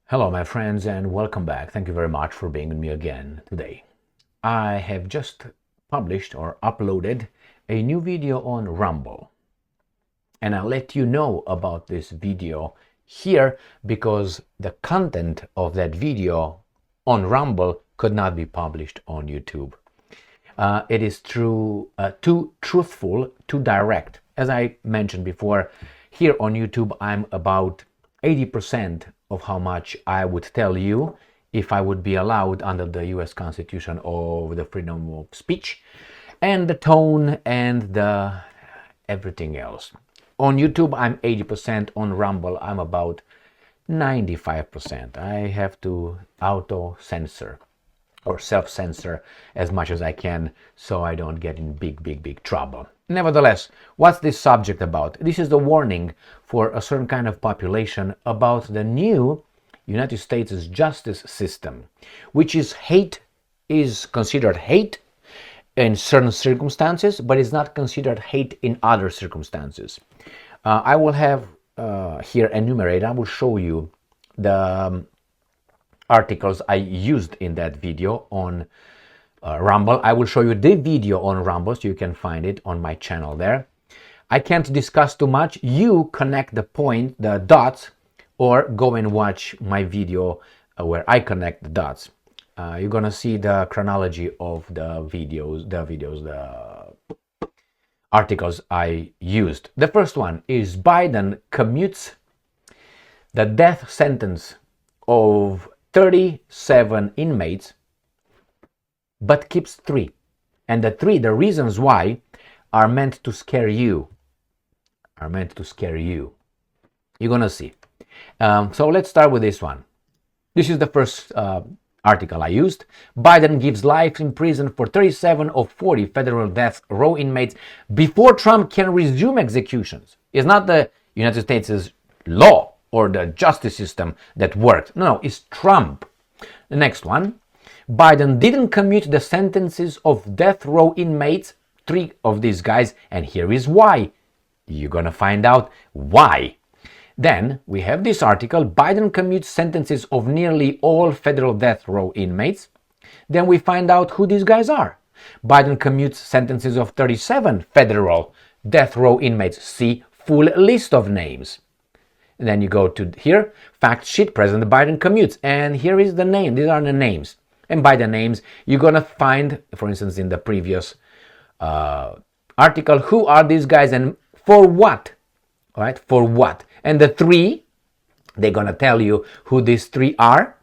Hello, my friends, and welcome back. Thank you very much for being with me again today. I have just published or uploaded a new video on Rumble. And I'll let you know about this video here because the content of that video on Rumble could not be published on YouTube. It is too truthful, too direct. As I mentioned before, here on YouTube, I'm about 80% of how much I would tell you if I would be allowed under the US Constitution of the freedom of speech and the tone and the everything else. On YouTube, I'm 80%. On Rumble, I'm about 95%. I have to auto-censor or self-censor as much as I can so I don't get in big trouble. Nevertheless, what's this subject about? This is the warning for a certain kind of population about the new United States justice system, which is considered hate in certain circumstances, but is not considered hate in other circumstances. I will have here enumerated, I will show you the articles I used in that video on Rumble. I will show you the video on Rumble so you can find it on my channel there. I can't discuss too much. You connect the dots, or go and watch my video where I connect the dots. You're gonna see the chronology of the articles I used. The first one is Biden commutes the death sentence of 37 inmates but keeps 3. And the reasons why are meant to scare you. You're gonna see. So let's start with this one. This is the first article I used. Biden gives life in prison for 37 of 40 federal death row inmates before Trump can resume executions. It's not the United States' law or the justice system that worked. No, it's Trump. The next one. Biden didn't commute the sentences of death row inmates, 3 of these guys, and here is why. You're gonna find out why. Then we have this article, Biden commutes sentences of nearly all federal death row inmates. Then we find out who these guys are. Biden commutes sentences of 37 federal death row inmates. See full list of names. And then you go to here, fact sheet, President Biden commutes. And here is the name, these are the names. And by the names, you're gonna find, for instance, in the previous article, who are these guys and for what? All right, for what? And the 3, they're gonna tell you who these 3 are,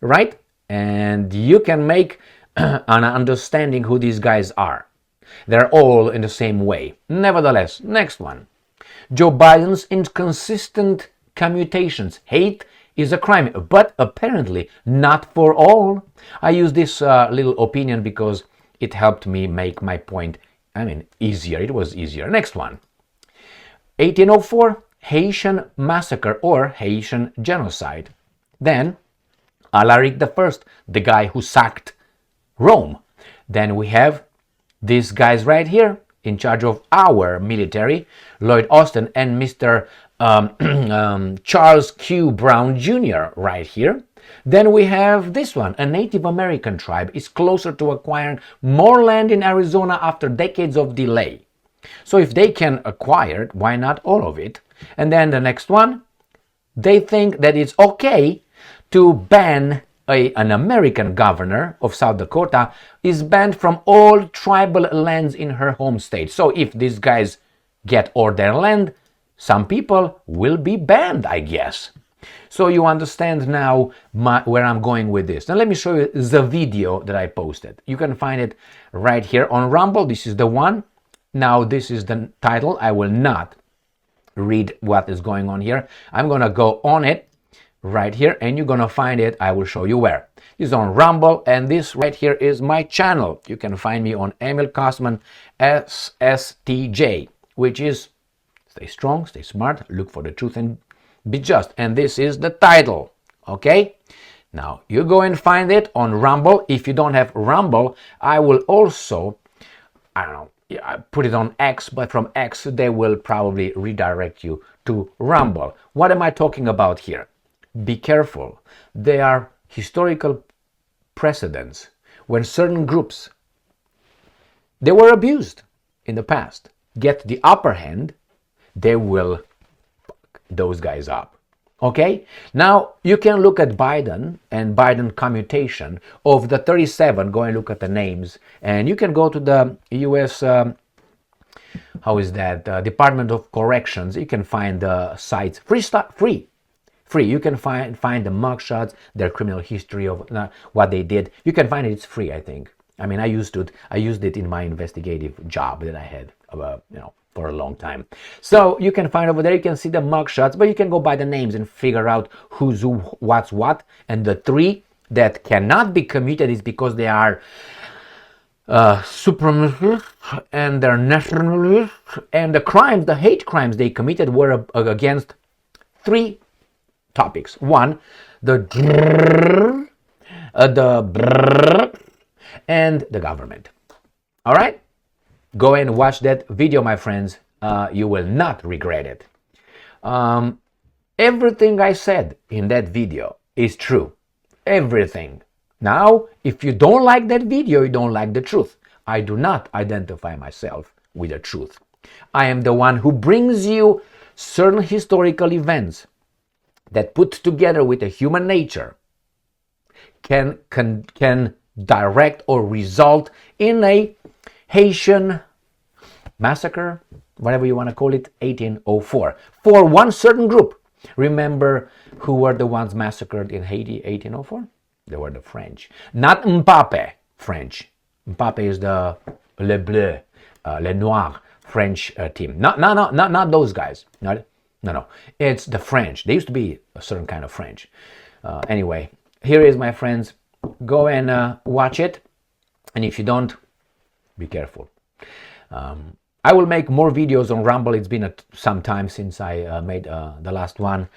right? And you can make an understanding who these guys are. They're all in the same way. Nevertheless, next one. Joe Biden's inconsistent commutations. Hate is a crime, but apparently not for all. I use this little opinion because it helped me make my point, easier. It was easier. Next one. 1804, Haitian massacre or Haitian genocide. Then, Alaric I, the guy who sacked Rome. Then we have these guys right here in charge of our military, Loyd and Mr. Charles Q. Brown Jr. right here. Then we have this one. A Native American tribe is closer to acquiring more land in Arizona after decades of delay. So if they can acquire it, why not all of it? And then the next one, they think that it's okay to ban an American governor of South Dakota is banned from all tribal lands in her home state. So if these guys get all their land, some people will be banned, I guess. So you understand now where I'm going with this. Now let me show you the video that I posted. You can find it right here on Rumble. This is the one. Now this is the title. I will not read what is going on here. I'm going to go on it right here and you're going to find it. I will show you where. It's on Rumble and this right here is my channel. You can find me on Emil Kosman SSTJ, which is stay strong, stay smart, look for the truth and be just. And this is the title. Okay? Now you go and find it on Rumble. If you don't have Rumble, I will also, I put it on X, but from X they will probably redirect you to Rumble. What am I talking about here? Be careful. They are historical precedents when certain groups, they were abused in the past, get the upper hand, they will fuck those guys up. Okay? Now, you can look at Biden and Biden commutation of the 37, go and look at the names, and you can go to the U.S., Department of Corrections, you can find the sites, free. You can find the mugshots, their criminal history of what they did. You can find it, it's free, I think. I mean, I used it in my investigative job that I had, for a long time. So you can find over there, you can see the mugshots, but you can go by the names and figure out who's who, what's what. And the 3 that cannot be commuted is because they are supremacists and they're nationalists, and the crimes, the hate crimes they committed were against 3 topics. 1, and the government. All right? Go and watch that video, my friends. You will not regret it. Everything I said in that video is true. Everything. Now, if you don't like that video, you don't like the truth. I do not identify myself with the truth. I am the one who brings you certain historical events that, put together with a human nature, can direct or result in a Haitian massacre, whatever you want to call it, 1804, for one certain group. Remember who were the ones massacred in Haiti, 1804? They were the French. Not Mbappé French. Mbappé is the Le Bleu, Le Noir French team. Not those guys. No. It's the French. They used to be a certain kind of French. Anyway, here is, my friends. Go and watch it. And if you don't, be careful. I will make more videos on Rumble. It's been some time since I made the last one.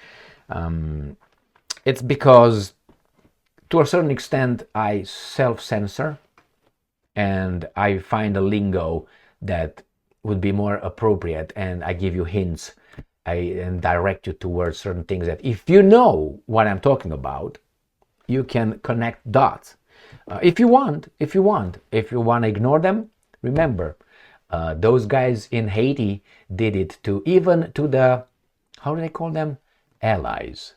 It's because, to a certain extent, I self-censor, and I find a lingo that would be more appropriate, and I give you hints and direct you towards certain things that, if you know what I'm talking about, you can connect dots. If you want to ignore them, remember, those guys in Haiti did it to the, how do they call them? Allies.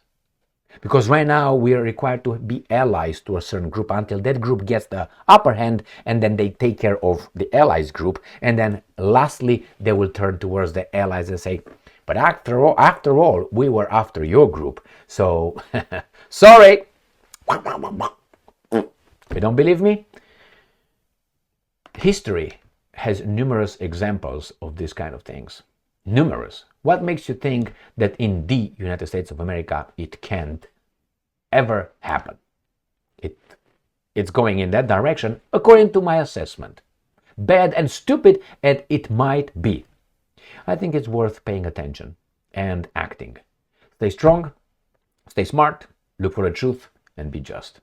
Because right now we are required to be allies to a certain group until that group gets the upper hand, and then they take care of the allies group, and then lastly they will turn towards the allies and say, but after all, we were after your group. So, sorry. You don't believe me? History has numerous examples of these kind of things. Numerous. What makes you think that in the United States of America it can't ever happen? It's going in that direction, according to my assessment. Bad and stupid as it might be, I think it's worth paying attention and acting. Stay strong, stay smart, look for the truth, and be just.